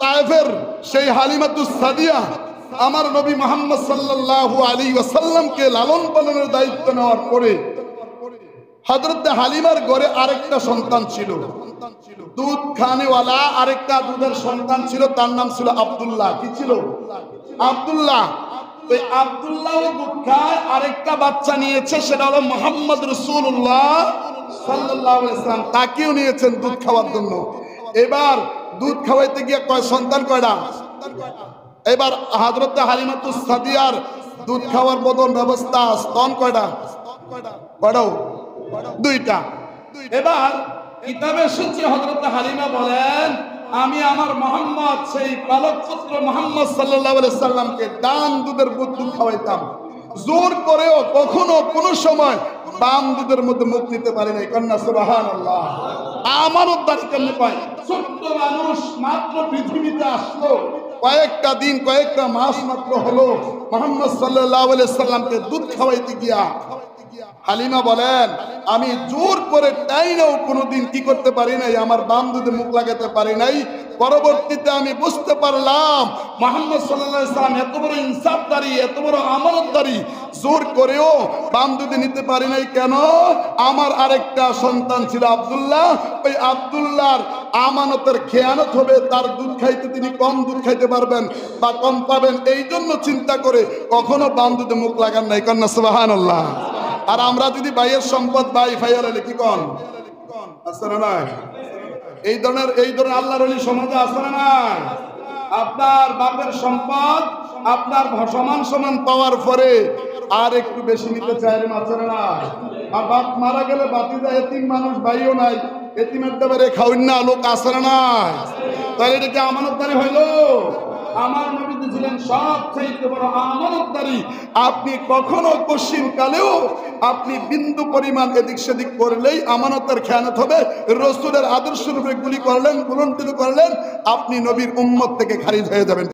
তায়েফের সেই হালিমাতুস সাদিয়া আমার নবী মুহাম্মদ সাল্লাল্লাহু আলাইহি ওয়াসাল্লামকে লালন পালনের দায়িত্ব নেওয়ার পরে হযরত হালিমার ঘরে আরেকটা সন্তান ছিল, দুধ খানেওয়ালা আরেকটা দুধের সন্তান ছিল, তার নাম ছিল আব্দুল্লাহ। কি ছিল? আব্দুল্লাহ। ওই আব্দুল্লাহ দুধ খায়, আরেকটা বাচ্চা নিয়েছে, সেটা হলো মুহাম্মদ রাসূলুল্লাহ সাল্লাল্লাহু আলাইহি ওয়াসাল্লাম, তাকেও নিয়েছেন দুধ খাওয়ার জন্য। এবার দুধ খাওয়াইতে গিয়ে সন্তান কয়টা? এবার হযরত হালিমাতুস সাদিয়ার দুধ খাওয়ার বদল ব্যবস্থা, স্তন কয়টা? কয়টাও? দুইটা। এবার কিতাবে এসেছে হযরত হালিমা বলেন, আমি আমার মোহাম্মদ সেই পালক পুত্র মুহাম্মদ সাল্লাল্লাহু আলাইহি সাল্লামকে ডান দুধের দুধ খাওয়াইতাম, জোর করেও কখনো কোনো সময় বাম দুধের মধ্যে মুখ নিতে পারি নাই। কন্যা সুবহানাল্লাহ। আমানতদারি কেমনে পায়? ছোট্ট মানুষ মাত্র পৃথিবীতে আসলো, কয়েকটা দিন কয়েকটা মাস মাত্র হলো, মুহাম্মদ সাল্লাল্লাহু আলাইহি সাল্লামকে দুধ খাওয়াইতে গিয়া হালিমা বলেন, আমি জোর করে টাইনাও কোনোদিন কি করতে পারি নাই, আমার বাম দুধে মুখ লাগাতে পারি নাই। পরবর্তীতে আমি বুঝতে পারলাম মুহাম্মদ সাল্লাল্লাহু আলাইহি সাল্লাম এত বড় ইনসাফদারি, এত বড় আমানতদারি, জোর করেও বাম দুধে নিতে পারি নাই। কেন? আমার আরেকটা সন্তান ছিল আব্দুল্লাহ, ওই আব্দুল্লাহর আমানতের খেয়ানত হবে, তার দুধ খাইতে তিনি কম দুধ খাইতে পারবেন বা কম পাবেন, এই জন্য চিন্তা করে কখনো বাম দুধে মুখ লাগান নাই। কন্যা সুবহানাল্লাহ। আর আমরা যদি ভাইয়ের সম্পদ ভাই ফাইয়ার হলে কি কন? আছে না নাই? এই ধরনের আল্লাহর ওলি সমাজে আছে না নাই? আপনার বাপের সম্পদ আপনার সমান সমান পাওয়ার পরে আর একটু বেশি নিতে চায়, আছে না নাই? আর বাপ মারা গেলে বাতিজা এতিম মানুষ, ভাইও নাই, এতিমের দেবারে খাওয়ান না লোক, আছে না নাই? তাহলে এটা কি আমানতদারি হইল? আমার নবী ছিলেন সবচেয়ে বড় আমানতদারি। আপনি কখনো পশ্চিম কালেও আপনি বিন্দু পরিমাণ এদিক সেদিক করলেই আমানতের খেয়ানত হবে। রাসূলের আদর্শ রূপে গুলি করলেন, গুলন্ডিত করলেন, আপনি নবীর উম্মত থেকে খারিজ হয়ে যাবেন।